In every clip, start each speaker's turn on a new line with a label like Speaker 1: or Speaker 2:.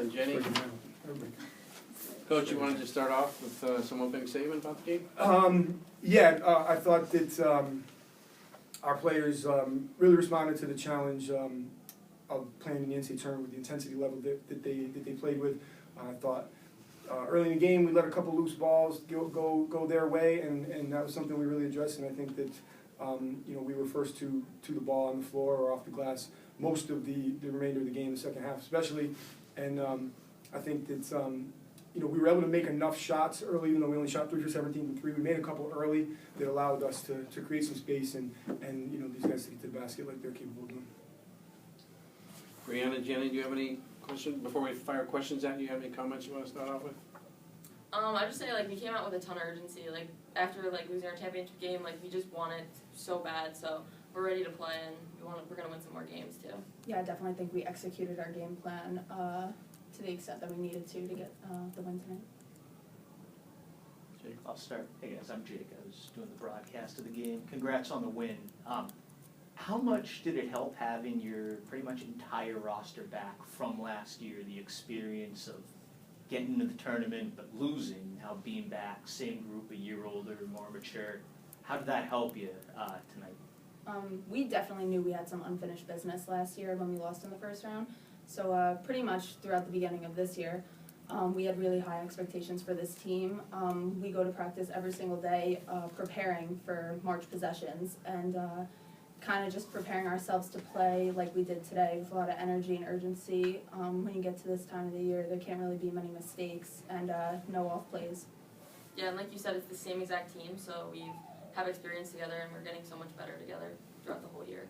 Speaker 1: and Jenny. Coach, you wanted to start off with some opening statement about the game?
Speaker 2: I thought that our players really responded to the challenge of playing in the NCAA tournament with the intensity level that they played with. I thought early in the game we let a couple loose balls go their way, and that was something we really addressed. And I think that we were first to the ball on the floor or off the glass most of the remainder of the game, the second half especially. And I think that we were able to make enough shots early, even though we only shot 3 for 17 from 3. We made a couple early that allowed us to create some space and these guys to get to the basket like they're capable of doing.
Speaker 1: Brianna, Jenny, do you have any questions? Before we fire questions at you, have any comments you want to start off with?
Speaker 3: I just say, we came out with a ton of urgency. After, losing our championship game, we just want it so bad. So we're ready to play, and we're going to win some more games, too.
Speaker 4: Yeah, I definitely think we executed our game plan to the extent that we needed to get the win tonight.
Speaker 5: I'll start. Hey guys, I'm Jake. I was doing the broadcast of the game. Congrats on the win. How much did it help having your pretty much entire roster back from last year, the experience of getting into the tournament but losing, now being back, same group, a year older, more mature? How did that help you tonight?
Speaker 4: We definitely knew we had some unfinished business last year when we lost in the first round. So pretty much throughout the beginning of this year, we had really high expectations for this team. We go to practice every single day preparing for March possessions and kind of just preparing ourselves to play like we did today with a lot of energy and urgency. When you get to this time of the year, there can't really be many mistakes and no off plays.
Speaker 3: Yeah, and like you said, it's the same exact team, so we have experience together and we're getting so much better together throughout the whole year.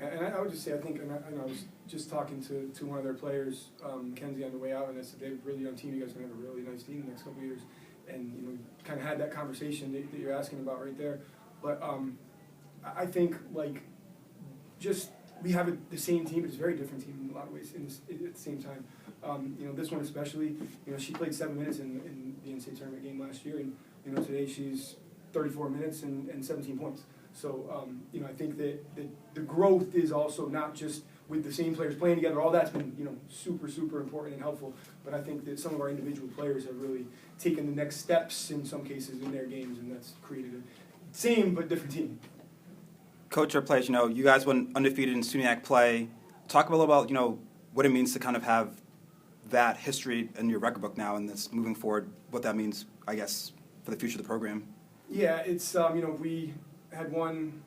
Speaker 2: And I would just say, I think, and I was just talking to one of their players, Mackenzie, on the way out, and I said, they have a really young team. You guys are going to have a really nice team the next couple of years. And, kind of had that conversation that you're asking about right there. But I think, we have the same team, but it's a very different team in a lot of ways at the same time. This one especially, she played 7 minutes in the NCAA tournament game last year, and, today she's 34 minutes and 17 points. So, I think that the growth is also not just with the same players playing together. All that's been, super, super important and helpful. But I think that some of our individual players have really taken the next steps in some cases in their games, and that's created a same but different team.
Speaker 6: Coach or players, you guys went undefeated in SUNY play. Talk a little about, what it means to kind of have that history in your record book now and this moving forward, what that means, I guess, for the future of the program.
Speaker 2: Yeah, it's, we had won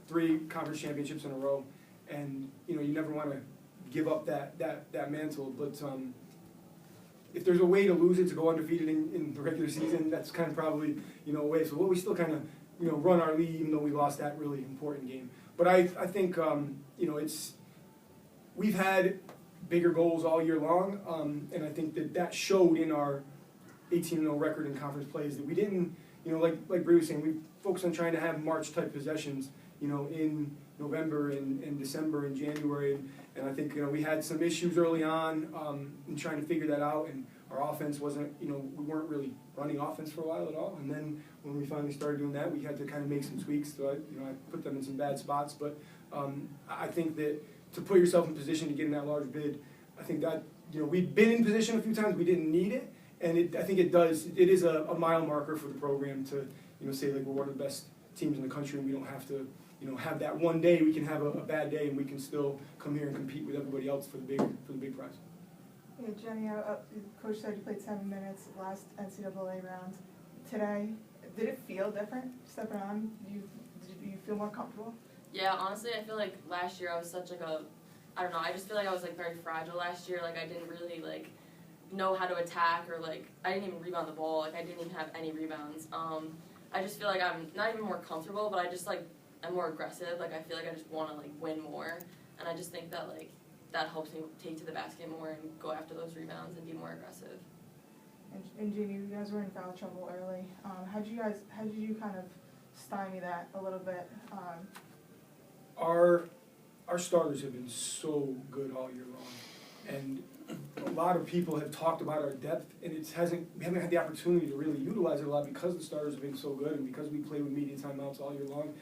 Speaker 2: 3 conference championships in a row, and you never want to give up that mantle. But if there's a way to lose it, to go undefeated in the regular season, that's kind of probably a way. So we still kind of run our league, even though we lost that really important game. But I think we've had bigger goals all year long, and I think that showed in our 18-0 record in conference plays that we didn't. Like Bree was saying, we focused on trying to have March-type possessions, in November and December and January. And I think, we had some issues early on in trying to figure that out. And our offense wasn't, we weren't really running offense for a while at all. And then when we finally started doing that, we had to kind of make some tweaks. So, I put them in some bad spots. But I think that to put yourself in position to get in that large bid, I think that, we've been in position a few times. We didn't need it. And I think it is a mile marker for the program to, say we're one of the best teams in the country, and we don't have to, have that one day. We can have a bad day, and we can still come here and compete with everybody else for the big prize.
Speaker 7: Yeah, Jenny, Coach said you played 7 minutes last NCAA round. Today, did it feel different stepping on? Did you feel more comfortable?
Speaker 3: Yeah, honestly, I feel like last year I was such I don't know, I just feel like I was very fragile last year. I didn't really know how to attack, or I didn't even rebound the ball. I didn't even have any rebounds. I just feel like I'm not even more comfortable, but I just I'm more aggressive. I feel like I just want to win more, and I just think that that helps me take to the basket more and go after those rebounds and be more aggressive.
Speaker 7: And Jamie, you guys were in foul trouble early. How did you kind of stymie that a little bit?
Speaker 2: Our starters have been so good all year long, and a lot of people have talked about our depth, and we haven't had the opportunity to really utilize it a lot because the starters have been so good and because we play with media timeouts all year long.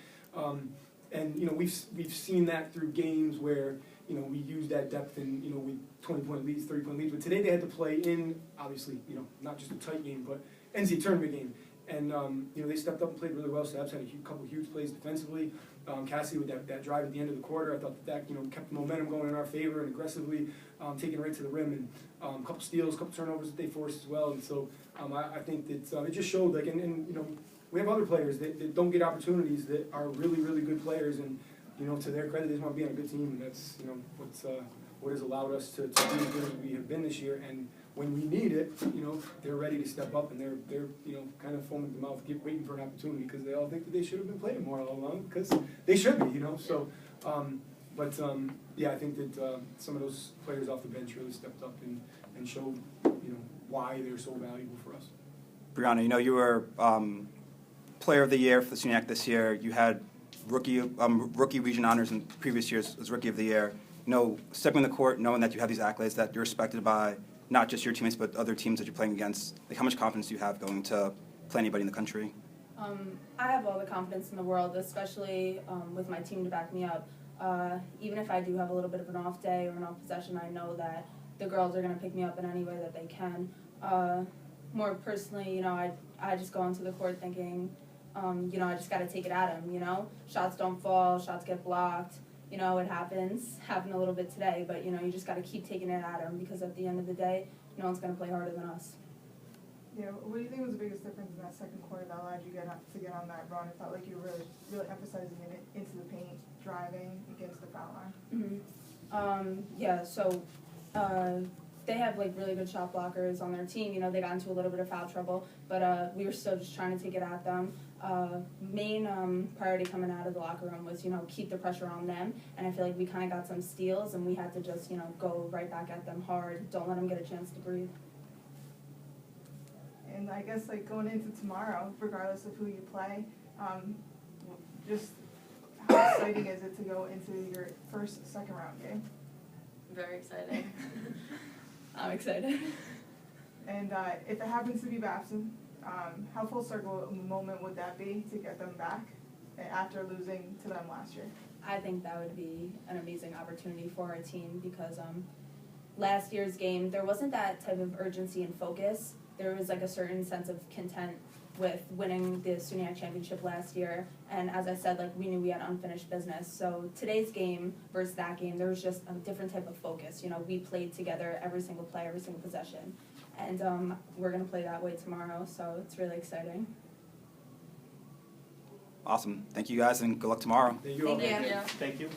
Speaker 2: And we've seen that through games where we use that depth and, with 20-point leads, 30-point leads. But today they had to play in, obviously, not just a tight game, but NCAA tournament game. And, they stepped up and played really well. Stabs had a couple huge plays defensively. Cassie with that drive at the end of the quarter, I thought that kept the momentum going in our favor and aggressively taking it right to the rim. And a couple steals, a couple turnovers that they forced as well. And so I think that it just showed, we have other players that don't get opportunities that are really, really good players. And, to their credit, they just want to be on a good team. And that's, what has allowed us to be as good as we have been this year. And when we need it, they're ready to step up, and they're kind of foaming at the mouth, waiting for an opportunity, because they all think that they should have been playing more all along, because they should be, So, I think that some of those players off the bench really stepped up and showed, why they're so valuable for us.
Speaker 6: Brianna, you were Player of the Year for the SUNYAC this year. You had rookie region honors in previous years as Rookie of the Year. Stepping in the court, knowing that you have these accolades, that you're respected by not just your teammates, but other teams that you're playing against. How much confidence do you have going to play anybody in the country?
Speaker 4: I have all the confidence in the world, especially with my team to back me up. Even if I do have a little bit of an off day or an off possession, I know that the girls are going to pick me up in any way that they can. More personally, I just go onto the court thinking, I just got to take it at them, Shots don't fall, shots get blocked. It happened a little bit today, but you just got to keep taking it at them, because at the end of the day, no one's going to play harder than us.
Speaker 7: Yeah, what do you think was the biggest difference in that second quarter that allowed you to get on that run? It felt like you were really emphasizing it into the paint, driving against the foul line.
Speaker 4: They have really good shot blockers on their team. They got into a little bit of foul trouble, but we were still just trying to take it at them. Main priority coming out of the locker room was keep the pressure on them, and I feel like we kind of got some steals, and we had to just go right back at them hard. Don't let them get a chance to breathe.
Speaker 7: And I guess going into tomorrow, regardless of who you play, just how exciting is it to go into your first second round game?
Speaker 3: Very exciting.
Speaker 4: I'm excited.
Speaker 7: And if it happens to be Babson, how full circle moment would that be to get them back after losing to them last year?
Speaker 4: I think that would be an amazing opportunity for our team, because last year's game, there wasn't that type of urgency and focus. There was a certain sense of content with winning the SUNYAC championship last year, and as I said, we knew we had unfinished business. So today's game versus that game, there was just a different type of focus. We played together every single play, every single possession, and we're going to play that way tomorrow, so it's really exciting.
Speaker 6: Awesome. Thank you guys, and good luck tomorrow.
Speaker 2: Thank you all.
Speaker 3: Thank you.
Speaker 5: Thank you.